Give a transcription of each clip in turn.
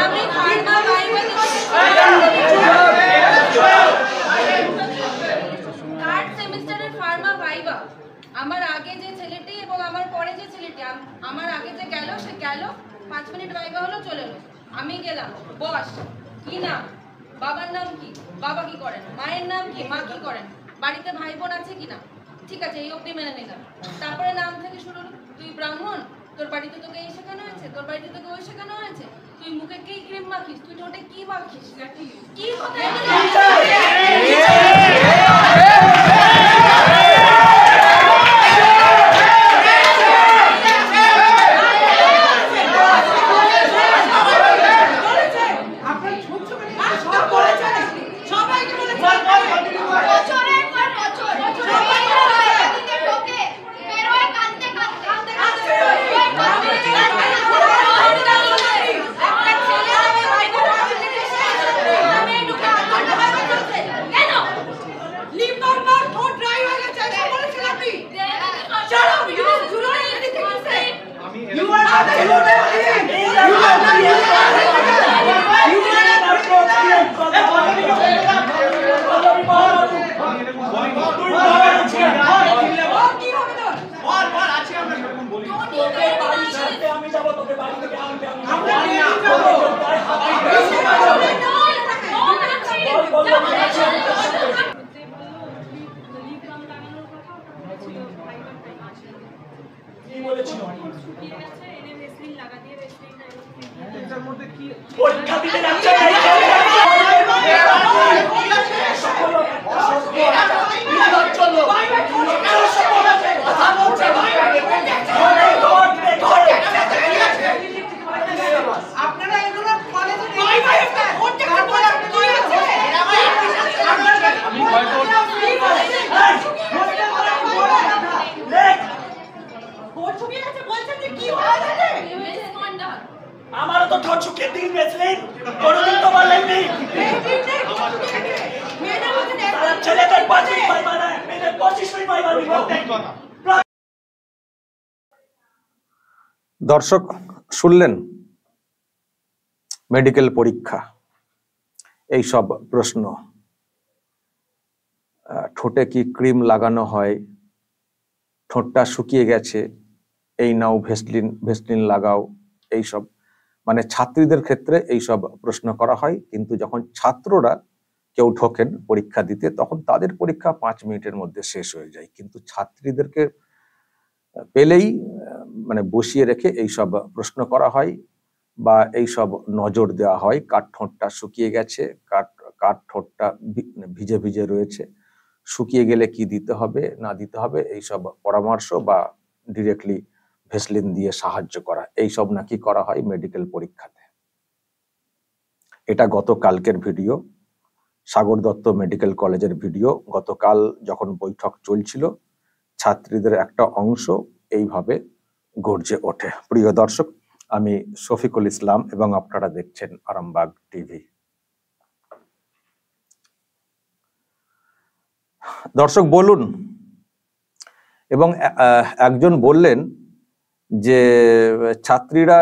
আমি Pharma viva third সেমিস্টারের Pharma viva আমার আগে যে ছেলেটি এবং আমার পরে যে ছেলেটি আমার আগে যে গেল সে গেল 5 মিনিট ভাইবা হলো চলে এলো আমি গেলাম বস কি নাম বাবার নাম কি বাবা কি করেন মায়ের নাম কি মা কি করেন বাড়িতে ভাই বোন আছে কিনা ঠিক আছে এই অবধি মেনে নিলাম তারপরে নাম থেকে শুরু হলো তুই ব্রাহ্মণ তোর বাড়িতে তোকে এই শেখানো হয়েছে তোর বাড়িতে তোকে ওই শেখানো হয়েছে তুই মুখে কি ক্রিম মাখিস তুই ঠোঁটে কি মাখিস কি হতে পরীক্ষা দিতে যাচ্ছে আপনারা এগুলো কলেজে আমারও তো ঠোঁট শুকিয়ে দিন বেচলেন কোনোদিন তো বললেননি ছেলেদের 5 মিনিট পাইবা না মেয়েদের 25 মিনিট পাইবা দর্শক শুনলেন মেডিকেল পরীক্ষা এই সব প্রশ্ন ঠোঁটে কি ক্রিম লাগানো হয় ঠোঁটটা শুকিয়ে গেছে এই নাও ভেসলিন লাগাও এই সব মানে ছাত্রীদের ক্ষেত্রে এই সব প্রশ্ন করা হয় কিন্তু যখন ছাত্ররা কেউ ঢোকেন পরীক্ষা দিতে তখন তাদের পরীক্ষা 5 মিনিটের মধ্যে শেষ হয়ে যায় কিন্তু ছাত্রীদেরকে পেলেই মানে বসিয়ে রেখে এই সব প্রশ্ন করা হয় বা এই সব নজর দেওয়া হয় কার ঠোঁটটা শুকিয়ে গেছে কার ঠোঁটটা ভিজে ভিজে রয়েছে শুকিয়ে গেলে কি দিতে হবে না দিতে হবে এই সব পরামর্শ বা ডিরেক্টলি ভেসলিন দিয়ে সাহায্য করা এই সব নাকি করা হয় মেডিকেল পরীক্ষাতে। এটা গতকালকের ভিডিও, সাগর দত্ত মেডিকেল কলেজের ভিডিও। গতকাল যখন বৈঠক চলছিল ছাত্রীদের একটা অংশ এইভাবে গর্জে ওঠে। প্রিয় দর্শক, আমি শফিকুল ইসলাম এবং আপনারা দেখছেন আরামবাগ টিভি। দর্শক বলুন, এবং একজন বললেন যে ছাত্রীরা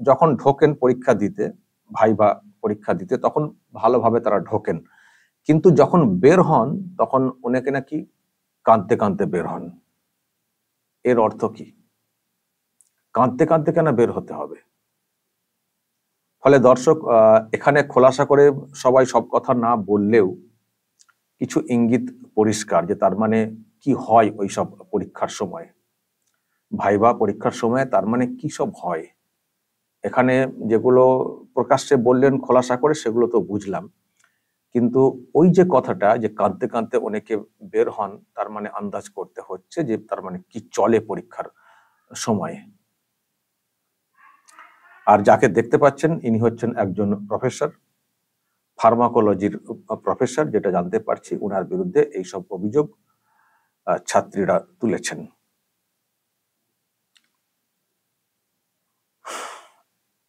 যখন ঢোকেন পরীক্ষা দিতে, ভাইভা পরীক্ষা দিতে, তখন ভালোভাবে তারা ঢোকেন, কিন্তু যখন বের হন তখন অনেকে নাকি কাঁদতে কাঁদতে বের হন। এর অর্থ কি? কাঁদতে কাঁদতে কেন বের হতে হবে? ফলে দর্শক এখানে খোলাসা করে সবাই সব কথা না বললেও কিছু ইঙ্গিত পরিষ্কার যে তার মানে কি হয় ওই সব পরীক্ষার সময়, ভাইভা পরীক্ষার সময় তার মানে কি সব হয়। এখানে যেগুলো প্রকাশ্যে বললেন খোলাসা করে সেগুলো তো বুঝলাম, কিন্তু ওই যে কথাটা যে কাঁদতে কাঁদতে অনেকে বের হন, তার মানে আন্দাজ করতে হচ্ছে যে তার মানে কি চলে পরীক্ষার সময়ে। আর যাকে দেখতে পাচ্ছেন ইনি হচ্ছেন একজন প্রফেসর, ফার্মাকোলজির প্রফেসর, যেটা জানতে পারছি ওনার বিরুদ্ধে এইসব অভিযোগ ছাত্রীরা তুলেছেন।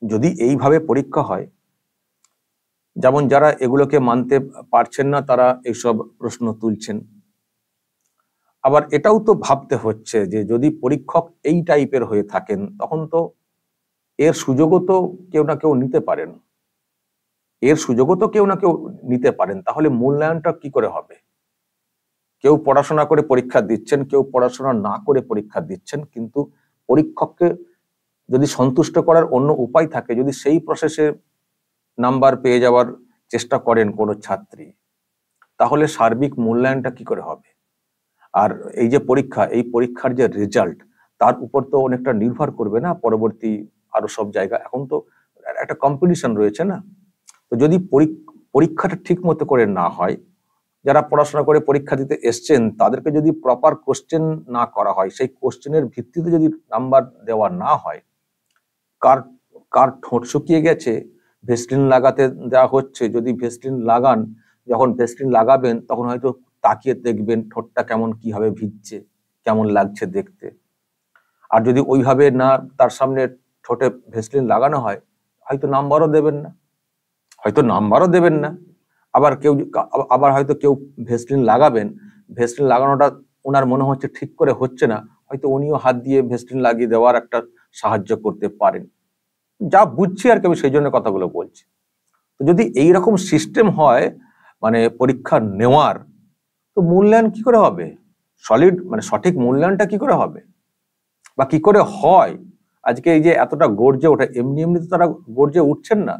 যদি এইভাবে পরীক্ষা হয়, যেমন যারা এগুলোকে মানতে পারছেন না তারা এইসব প্রশ্ন তুলছেন, আবার এটাও তো ভাবতে হচ্ছে যে যদি পরীক্ষক এই টাইপের হয়ে থাকেন তখন তো এর সুযোগও তো কেউ না কেউ নিতে পারেন, তাহলে মূল্যায়নটা কি করে হবে? কেউ পড়াশোনা করে পরীক্ষা দিচ্ছেন, কেউ পড়াশোনা না করে পরীক্ষা দিচ্ছেন, কিন্তু পরীক্ষককে যদি সন্তুষ্ট করার অন্য উপায় থাকে, যদি সেই প্রসেসে নাম্বার পেয়ে যাওয়ার চেষ্টা করেন কোনো ছাত্রী, তাহলে সার্বিক মূল্যায়নটা কি করে হবে? আর এই যে পরীক্ষা, এই পরীক্ষার যে রেজাল্ট, তার উপর তো অনেকটা নির্ভর করবে না পরবর্তী আরো সব জায়গা। এখন তো একটা কম্পিটিশন রয়েছে না, তো যদি পরীক্ষাটা ঠিক মতো করে না হয়, যারা পড়াশোনা করে পরীক্ষা দিতে এসছেন তাদেরকে যদি প্রপার কোশ্চেন না করা হয়, সেই কোশ্চেনের ভিত্তিতে যদি নাম্বার দেওয়া না হয়, কার কার ঠোঁট শুকিয়ে গেছে ভেসলিন লাগাতে দেওয়া হচ্ছে, যদি ভেসলিন লাগান, যখন ভেসলিন লাগাবেন তখন হয়তো তাকিয়ে দেখবেন ঠোঁটটা কেমন কিভাবে ভিজছে, কেমন লাগছে দেখতে। আর যদি ওইভাবে না তার সামনে ঠোঁটে ভেসলিন লাগানো হয়, হয়তো নাম্বারও দেবেন না। আবার হয়তো কেউ ভেসলিন লাগাবেন, ভেসলিন লাগানোটা ওনার মনে হচ্ছে ঠিক করে হচ্ছে না, হয়তো উনিও হাত দিয়ে ভেসলিন লাগিয়ে দেওয়ার একটা সাহায্য করতে পারেন। যা বুঝছি আর কি, আমি সেই জন্য কথাগুলো বলছি। তো যদি এইরকম সিস্টেম হয় মানে পরীক্ষা নেওয়ার, তো মূল্যায়ন কি করে হবে? সঠিক মূল্যায়নটা কি করে হবে বা কি করে হয়? আজকে এই যে এতটা গর্জে ওঠে, এমনি তো তারা গর্জে উঠছেন না,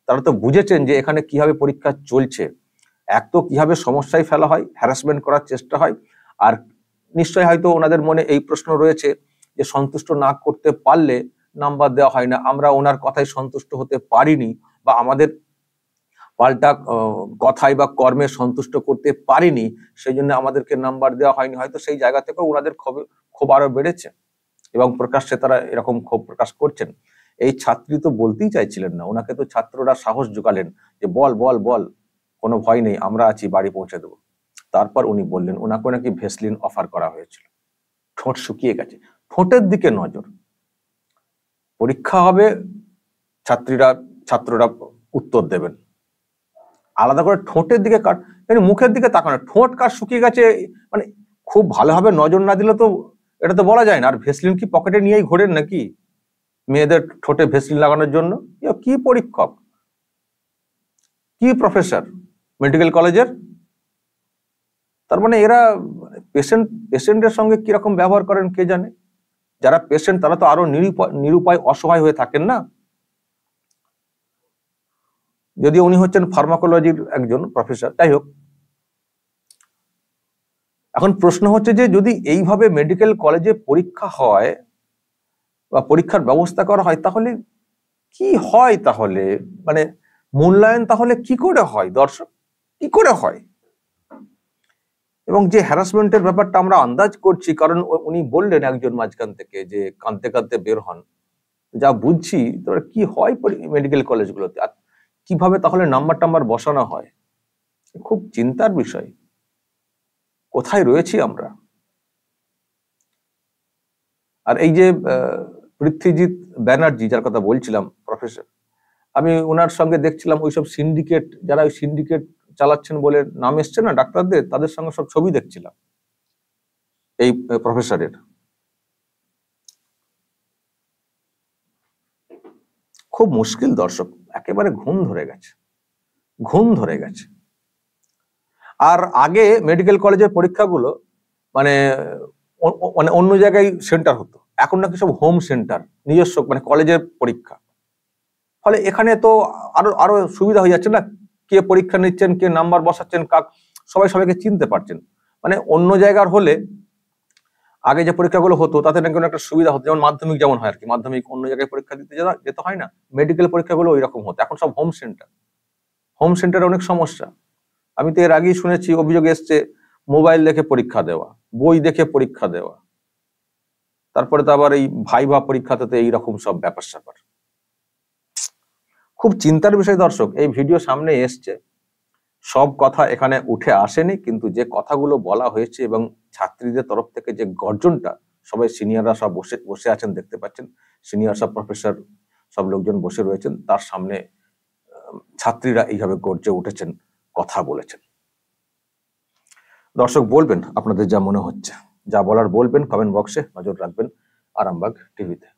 তারা তো বুঝেছেন যে এখানে কিভাবে পরীক্ষা চলছে, এক তো কিভাবে সমস্যায় ফেলা হয়, হ্যারাসমেন্ট করার চেষ্টা হয়, আর নিশ্চয়ই হয়তো ওনাদের মনে এই প্রশ্ন রয়েছে যে সন্তুষ্ট না করতে পারলে নাম্বার দেওয়া হয় না, আমরা ওনার কথায় সন্তুষ্ট হতে পারিনি বা আমাদের পাল্টা কথায় বা কর্মে সন্তুষ্ট করতে পারিনি, সেই জন্য আমাদেরকে নাম্বার দেওয়া হয়নি। হয়তো সেই জায়গা থেকে ওনাদের ক্ষোভ আরো বেড়েছে এবং প্রকাশ্যে তারা এরকম ক্ষোভ প্রকাশ করছেন। এই ছাত্রী তো বলতেই চাইছিলেন না, ওনাকে তো ছাত্ররা সাহস জোগালেন যে বল বল বল, কোনো ভয় নেই, আমরা আছি, বাড়ি পৌঁছে দেবো। তারপর উনি বললেন ওনাকে নাকি ভেসলিন অফার করা হয়েছিল, ঠোঁট শুকিয়ে গেছে, ঠোঁটের দিকে নজর। পরীক্ষা হবে, ছাত্ররা উত্তর দেবেন, আলাদা করে ঠোঁটের দিকে মুখের দিকে তাকানো, ঠোঁট কার শুকিয়ে গেছে মানে খুব ভালোভাবে নজর না দিলে তো এটা তো বলা যায় না। আর ভেসলিন কি পকেটে নিয়েই ঘোরেন নাকি মেয়েদের ঠোঁটে ভেসলিন লাগানোর জন্য? কি পরীক্ষক, কি প্রফেসর মেডিকেল কলেজের? তার মানে এরা পেশেন্টের সঙ্গে কিরকম ব্যবহার করেন কে জানে। যারা পেশেন্ট তারা তো আরো নিরুপায় অসহায় হয়ে থাকেন না। যদি উনি হচ্ছেন ফার্মাকোলজির একজন প্রফেসর, যাই হোক। এখন প্রশ্ন হচ্ছে যে যদি এইভাবে মেডিকেল কলেজে পরীক্ষা হয় বা পরীক্ষার ব্যবস্থা করা হয়, তাহলে কি হয়? তাহলে মানে মূল্যায়ন তাহলে কি করে হয় দর্শক, কি করে হয়? এবং যে হ্যারাসমেন্টের ব্যাপারটা আমরা আন্দাজ করছি, কারণ উনি বললেন একজন মাঝখান থেকে যে কাঁদতে কাঁদতে বের হন, যা বুঝছি তোরা কি হয় মেডিকেল কলেজগুলোতে, আর কিভাবে তাহলে নাম্বার বসানো হয়, খুব চিন্তার বিষয়। কোথায় রয়েছি আমরা? আর এই যে পৃথ্বীজিৎ ব্যানার্জি যার কথা বলছিলাম প্রফেসর, আমি ওনার সঙ্গে দেখছিলাম ওইসব সিন্ডিকেট, যারা ওই সিন্ডিকেট চালাচ্ছেন বলে নাম এসছে না ডাক্তারদের, তাদের সঙ্গে সব ছবি দেখছিলাম এই প্রফেসরের। খুব মুশকিল দর্শক, একেবারে ঘুম ধরে গেছে। আর আগে মেডিকেল কলেজের পরীক্ষাগুলো মানে অন্য জায়গায় সেন্টার হতো, এখন নাকি সব হোম সেন্টার, নিজস্ব মানে কলেজের পরীক্ষা। ফলে এখানে তো আরো সুবিধা হয়ে যাচ্ছে না, কে পরীক্ষা নিচ্ছেন, কে নাম্বার বসাচ্ছেন, সবাইকে চিনতে পারছেন। মানে অন্য জায়গার হলে আগে যে পরীক্ষাগুলো হতো তাতে নাকি একটা সুবিধা হতো, যেমন মাধ্যমিক যেমন হয় আর কি, মাধ্যমিক অন্য জায়গায় পরীক্ষা দিতে যেতে হয় না, মেডিকেল পরীক্ষাগুলো ওই রকম হতো। এখন সব হোম সেন্টারে অনেক সমস্যা। আমি তো এর আগেই শুনেছি, অভিযোগ এসছে মোবাইল দেখে পরীক্ষা দেওয়া, বই দেখে পরীক্ষা দেওয়া, তারপরে তো আবার এই ভাইভা পরীক্ষাতে তো এইরকম সব ব্যাপার স্যাপার। খুব চিন্তার বিষয় দর্শক। এই ভিডিও সামনে এসছে, সব কথা এখানে উঠে আসেনি, কিন্তু যে কথাগুলো বলা হয়েছে এবং ছাত্রীদের তরফ থেকে যে গর্জনটা, সবাই সিনিয়ররা সব বসে আছেন, দেখতে পাচ্ছেন সিনিয়র সব প্রফেসর সব লোকজন বসে রয়েছেন, তার সামনে ছাত্রীরা এইভাবে গর্জে উঠেছেন, কথা বলেছেন। দর্শক বলবেন আপনাদের যা মনে হচ্ছে, যা বলার বলবেন, কমেন্ট বক্সে নজর রাখবেন আরামবাগ টিভিতে।